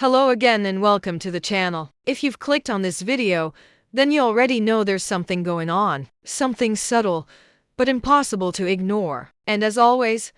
Hello again and welcome to the channel. If you've clicked on this video, then you already know there's something going on. Something subtle, but impossible to ignore. And as always,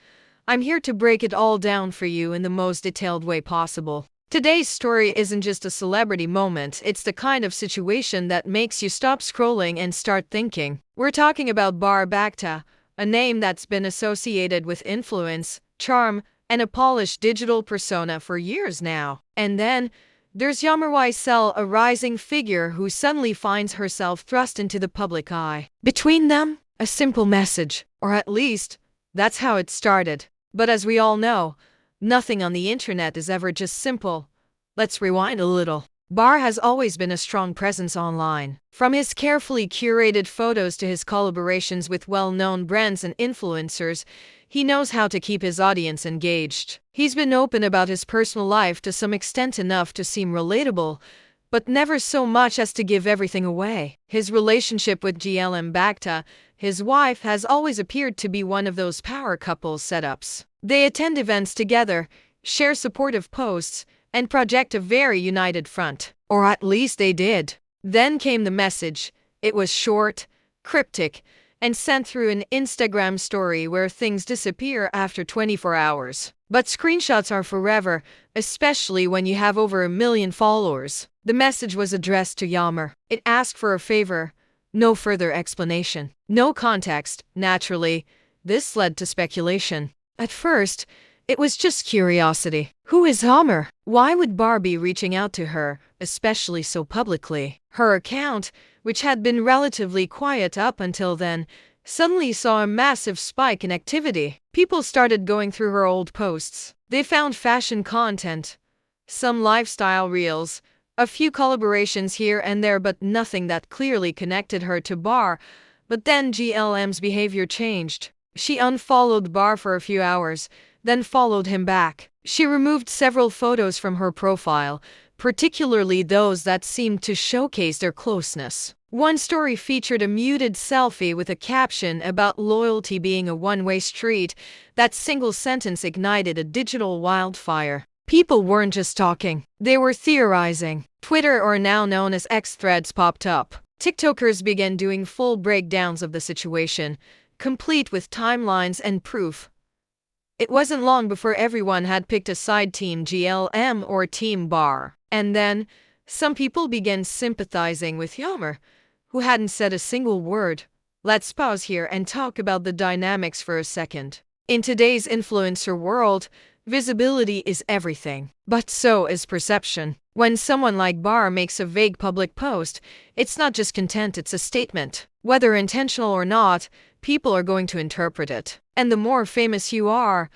I'm here to break it all down for you in the most detailed way possible. Today's story isn't just a celebrity moment, it's the kind of situation that makes you stop scrolling and start thinking. We're talking about Bar Bakhta, a name that's been associated with influence, charm, and a polished digital persona for years now. And then, there's Yamar Waisel, a rising figure who suddenly finds herself thrust into the public eye. Between them, a simple message, or at least, that's how it started. But as we all know, nothing on the internet is ever just simple. Let's rewind a little. Bar has always been a strong presence online. From his carefully curated photos to his collaborations with well-known brands and influencers, he knows how to keep his audience engaged. He's been open about his personal life to some extent, enough to seem relatable, but never so much as to give everything away. His relationship with GLM Bakhta, his wife, has always appeared to be one of those power couple setups. They attend events together, share supportive posts, and project a very united front. Or at least they did. Then came the message. It was short, cryptic, and sent through an Instagram story where things disappear after 24 hours. But screenshots are forever, especially when you have over 1 million followers. The message was addressed to Yamar. It asked for a favor. No further explanation. No context. Naturally, this led to speculation. At first, it was just curiosity. Who is Yamar? Why would Bar be reaching out to her, especially so publicly? Her account, which had been relatively quiet up until then, suddenly saw a massive spike in activity. People started going through her old posts. They found fashion content, some lifestyle reels, a few collaborations here and there, but nothing that clearly connected her to Bar. But then GLM's behavior changed. She unfollowed Bar for a few hours, then followed him back. She removed several photos from her profile, particularly those that seemed to showcase their closeness. One story featured a muted selfie with a caption about loyalty being a one-way street. That single sentence ignited a digital wildfire. People weren't just talking, they were theorizing. Twitter, or now known as X, threads popped up. TikTokers began doing full breakdowns of the situation, complete with timelines and proof. It wasn't long before everyone had picked a side, Team GLM or Team Bar. And then, some people began sympathizing with Yamar, who hadn't said a single word. Let's pause here and talk about the dynamics for a second. In today's influencer world, visibility is everything. But so is perception. When someone like Bar makes a vague public post, it's not just content, it's a statement. Whether intentional or not, people are going to interpret it. And the more famous you are,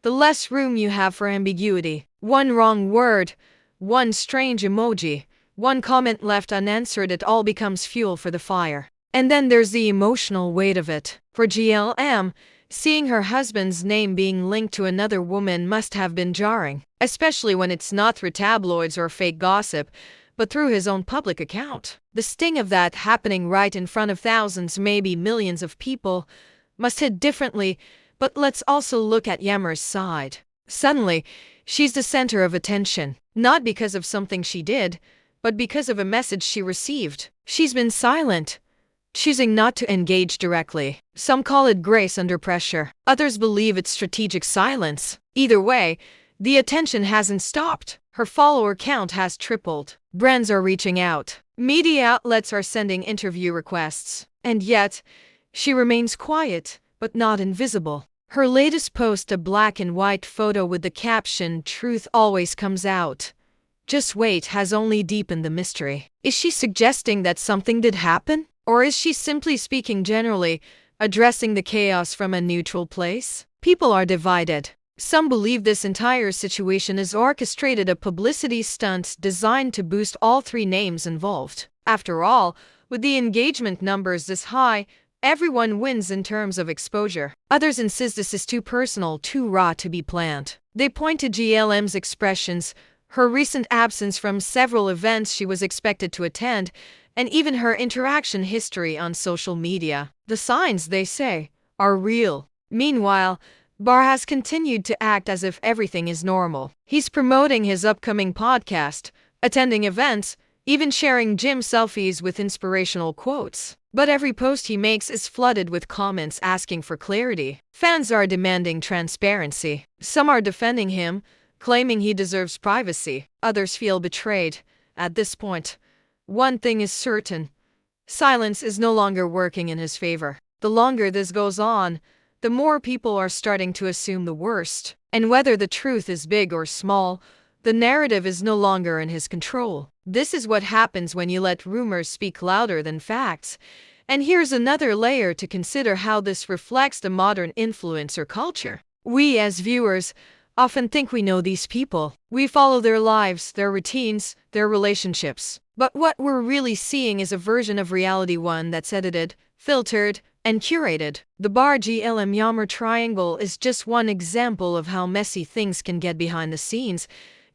the less room you have for ambiguity. One wrong word, one strange emoji, one comment left unanswered, it all becomes fuel for the fire. And then there's the emotional weight of it. For GLM, seeing her husband's name being linked to another woman must have been jarring, especially when it's not through tabloids or fake gossip, but through his own public account. The sting of that happening right in front of thousands, maybe millions of people, must hit differently. But let's also look at Yamar's side. Suddenly, she's the center of attention, not because of something she did, but because of a message she received. She's been silent, choosing not to engage directly. Some call it grace under pressure. Others believe it's strategic silence. Either way, the attention hasn't stopped. Her follower count has tripled. Brands are reaching out. Media outlets are sending interview requests. And yet, she remains quiet, but not invisible. Her latest post, a black and white photo with the caption, "Truth always comes out. Just wait," has only deepened the mystery. Is she suggesting that something did happen? Or is she simply speaking generally, addressing the chaos from a neutral place? People are divided. Some believe this entire situation is orchestrated, a publicity stunt designed to boost all three names involved. After all, with the engagement numbers this high, everyone wins in terms of exposure. Others insist this is too personal, too raw to be planned. They point to GLM's expressions, her recent absence from several events she was expected to attend, and even her interaction history on social media. The signs, they say, are real. Meanwhile, Barr has continued to act as if everything is normal. He's promoting his upcoming podcast, attending events, even sharing gym selfies with inspirational quotes. But every post he makes is flooded with comments asking for clarity. Fans are demanding transparency. Some are defending him, claiming he deserves privacy. Others feel betrayed. At this point, one thing is certain: silence is no longer working in his favor. The longer this goes on, the more people are starting to assume the worst. And whether the truth is big or small, the narrative is no longer in his control. This is what happens when you let rumors speak louder than facts. And here's another layer to consider: how this reflects the modern influencer culture. We, as viewers, often think we know these people. We follow their lives, their routines, their relationships. But what we're really seeing is a version of reality, one that's edited, filtered, and curated. The Barr GLM Yammer triangle is just one example of how messy things can get behind the scenes,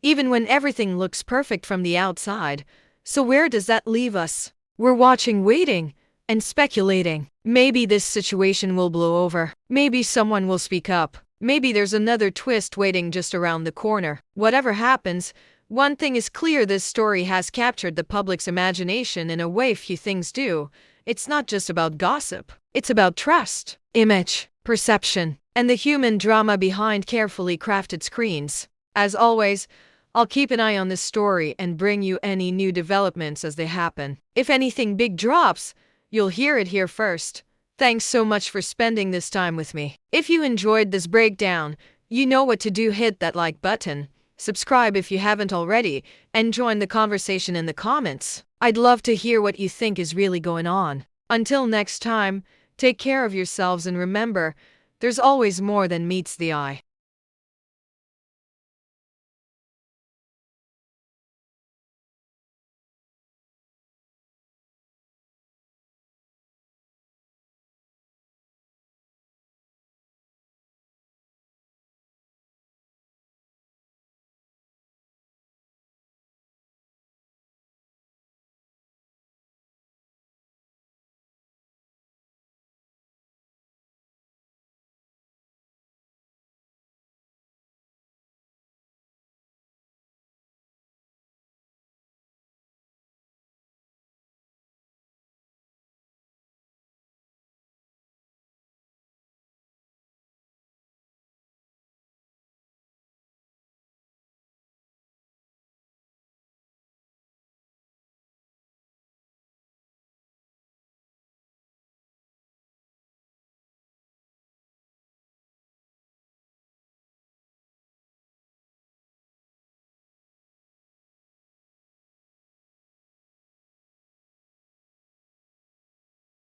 even when everything looks perfect from the outside. So where does that leave us? We're watching, waiting, and speculating. Maybe this situation will blow over. Maybe someone will speak up. Maybe there's another twist waiting just around the corner. Whatever happens, one thing is clear: this story has captured the public's imagination in a way few things do. It's not just about gossip. It's about trust, image, perception, and the human drama behind carefully crafted screens. As always, I'll keep an eye on this story and bring you any new developments as they happen. If anything big drops, you'll hear it here first. Thanks so much for spending this time with me. If you enjoyed this breakdown, you know what to do: hit that like button, subscribe if you haven't already, and join the conversation in the comments. I'd love to hear what you think is really going on. Until next time, take care of yourselves and remember, there's always more than meets the eye.